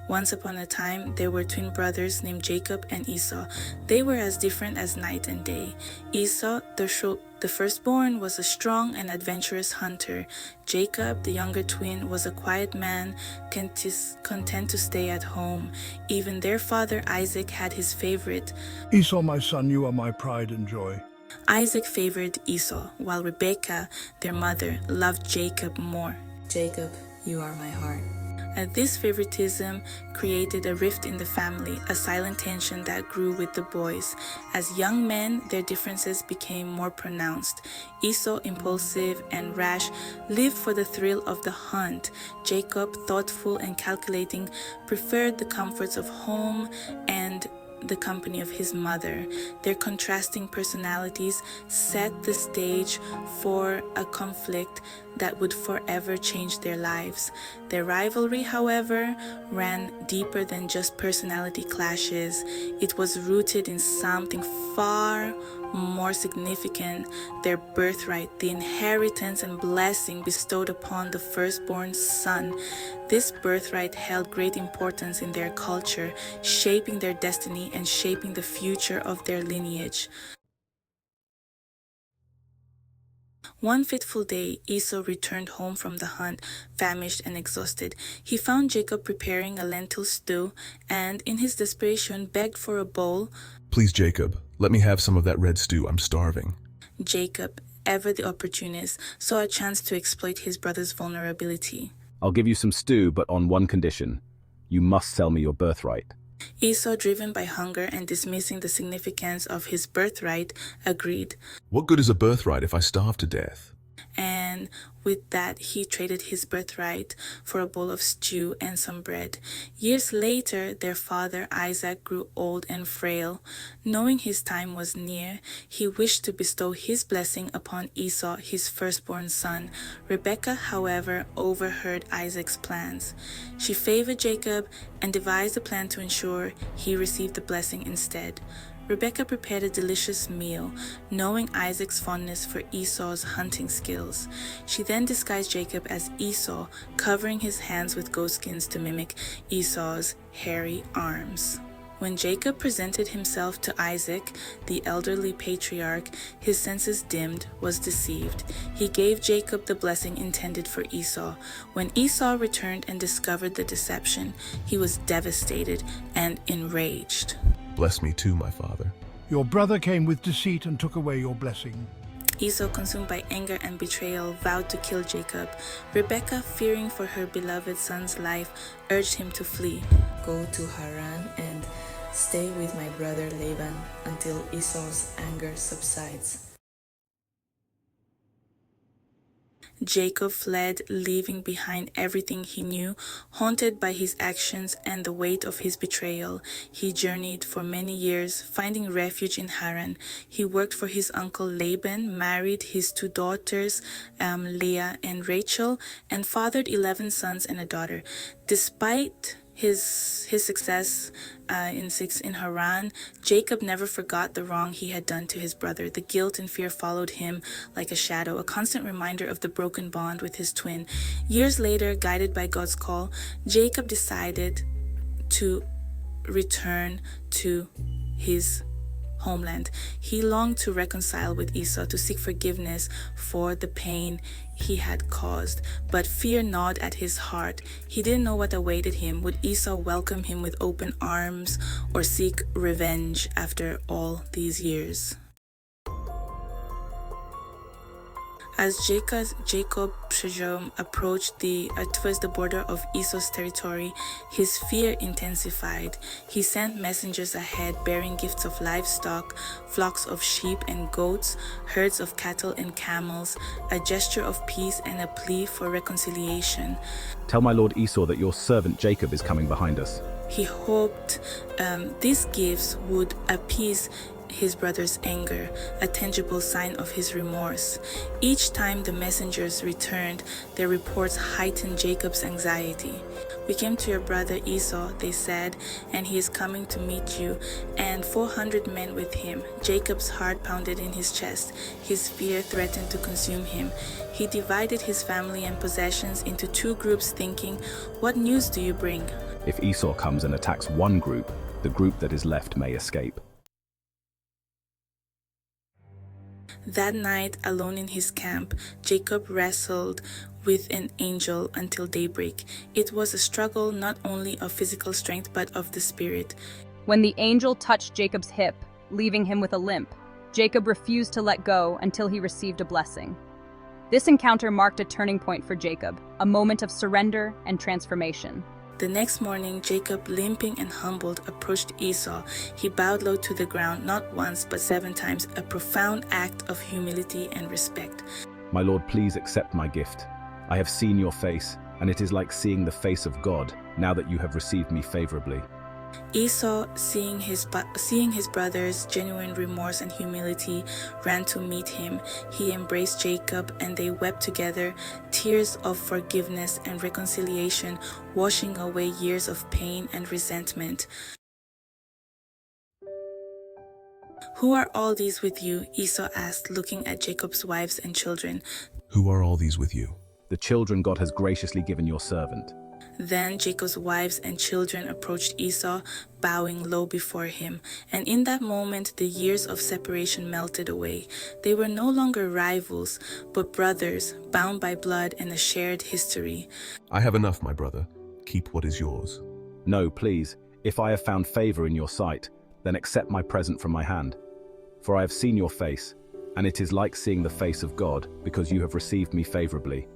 Once upon a time, there were twin brothers named Jacob and Esau. They were as different as night and day. Esau, the firstborn, was a strong and adventurous hunter. Jacob, the younger twin, was a quiet man, content to stay at home. Even their father Isaac had his favorite. Esau, my son, you are my pride and joy. Isaac favored Esau, while Rebekah, their mother, loved Jacob more. Jacob, you are my heart. This favoritism created a rift in the family, a silent tension that grew with the boys. As young men, their differences became more pronounced. Esau, impulsive and rash, lived for the thrill of the hunt. Jacob, thoughtful and calculating, preferred the comforts of home and the company of his mother. Their contrasting personalities set the stage for a conflict that would forever change their lives. Their rivalry, however, ran deeper than just personality clashes. It was rooted in something far more significant, their birthright, the inheritance and blessing bestowed upon the firstborn son. This birthright held great importance in their culture, shaping their destiny and shaping the future of their lineage. One fateful day, Esau returned home from the hunt, famished and exhausted. He found Jacob preparing a lentil stew and, in his desperation, begged for a bowl. Please, Jacob, let me have some of that red stew. I'm starving. Jacob, ever the opportunist, saw a chance to exploit his brother's vulnerability. I'll give you some stew, but on one condition. You must sell me your birthright. Esau, driven by hunger and dismissing the significance of his birthright, agreed. What good is a birthright if I starve to death? And with that, he traded his birthright for a bowl of stew and some bread. Years later, their father Isaac grew old and frail. Knowing his time was near, he wished to bestow his blessing upon Esau, his firstborn son. Rebekah, however, overheard Isaac's plans. She favored Jacob and devised a plan to ensure he received the blessing instead. Rebekah prepared a delicious meal, knowing Isaac's fondness for Esau's hunting skills. She then disguised Jacob as Esau, covering his hands with goatskins to mimic Esau's hairy arms. When Jacob presented himself to Isaac, the elderly patriarch, his senses dimmed, was deceived. He gave Jacob the blessing intended for Esau. When Esau returned and discovered the deception, he was devastated and enraged. Bless me too, my father. Your brother came with deceit and took away your blessing. Esau, consumed by anger and betrayal, vowed to kill Jacob. Rebekah, fearing for her beloved son's life, urged him to flee. Go to Haran and stay with my brother Laban until Esau's anger subsides. Jacob fled, leaving behind everything he knew, haunted by his actions and the weight of his betrayal. He journeyed for many years, finding refuge in Haran. He worked for his uncle Laban, married his two daughters, Leah and Rachel, and fathered 11 sons and a daughter. Despite his success in Haran, Jacob never forgot the wrong he had done to his brother. The guilt and fear followed him like a shadow, a constant reminder of the broken bond with his twin. Years later, guided by God's call, Jacob decided to return to his homeland. He longed to reconcile with Esau, to seek forgiveness for the pain he had caused. But fear gnawed at his heart. He didn't know what awaited him. Would Esau welcome him with open arms or seek revenge after all these years? As Jacob approached towards the border of Esau's territory, his fear intensified. He sent messengers ahead bearing gifts of livestock, flocks of sheep and goats, herds of cattle and camels, a gesture of peace and a plea for reconciliation. Tell my lord Esau that your servant Jacob is coming behind us. He hoped these gifts would appease his brother's anger, a tangible sign of his remorse. Each time the messengers returned, their reports heightened Jacob's anxiety. "We came to your brother Esau," they said, "and he is coming to meet you, and 400 men with him." Jacob's heart pounded in his chest. His fear threatened to consume him. He divided his family and possessions into two groups, thinking, "What news do you bring?" If Esau comes and attacks one group, the group that is left may escape. That night, alone in his camp, Jacob wrestled with an angel until daybreak. It was a struggle not only of physical strength but of the spirit. When the angel touched Jacob's hip, leaving him with a limp, Jacob refused to let go until he received a blessing. This encounter marked a turning point for Jacob, a moment of surrender and transformation. The next morning, Jacob, limping and humbled, approached Esau. He bowed low to the ground, not once but 7 times, a profound act of humility and respect. My Lord, please accept my gift. I have seen your face, and it is like seeing the face of God, now that you have received me favorably. Esau, seeing his brother's genuine remorse and humility, ran to meet him. He embraced Jacob, and they wept together, tears of forgiveness and reconciliation, washing away years of pain and resentment. "Who are all these with you?" Esau asked, looking at Jacob's wives and children. Who are all these with you? The children God has graciously given your servant. Then Jacob's wives and children approached Esau, bowing low before him. And in that moment, the years of separation melted away. They were no longer rivals, but brothers, bound by blood and a shared history. I have enough, my brother. Keep what is yours. No, please, if I have found favor in your sight, then accept my present from my hand. For I have seen your face, and it is like seeing the face of God, because you have received me favorably.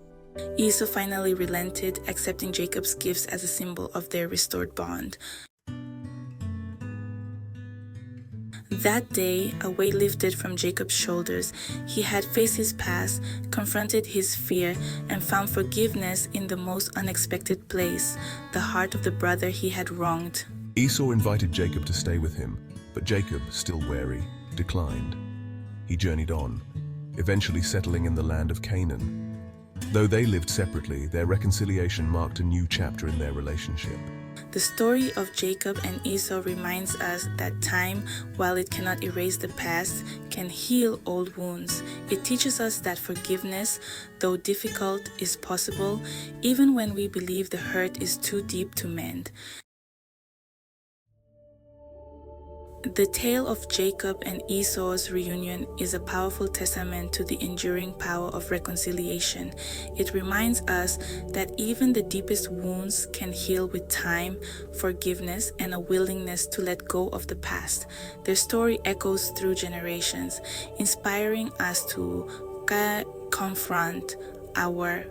Esau finally relented, accepting Jacob's gifts as a symbol of their restored bond. That day, a weight lifted from Jacob's shoulders. He had faced his past, confronted his fear, and found forgiveness in the most unexpected place, the heart of the brother he had wronged. Esau invited Jacob to stay with him, but Jacob, still wary, declined. He journeyed on, eventually settling in the land of Canaan. Though they lived separately, their reconciliation marked a new chapter in their relationship. The story of Jacob and Esau reminds us that time, while it cannot erase the past, can heal old wounds. It teaches us that forgiveness, though difficult, is possible, even when we believe the hurt is too deep to mend. The tale of Jacob and Esau's reunion is a powerful testament to the enduring power of reconciliation. It reminds us that even the deepest wounds can heal with time, forgiveness, and a willingness to let go of the past. Their story echoes through generations, inspiring us to confront our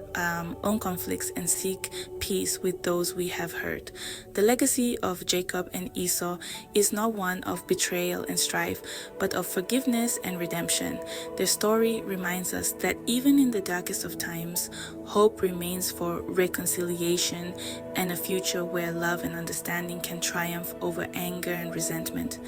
own conflicts and seek peace with those we have hurt. The legacy of Jacob and Esau is not one of betrayal and strife, but of forgiveness and redemption. Their story reminds us that even in the darkest of times, hope remains for reconciliation and a future where love and understanding can triumph over anger and resentment.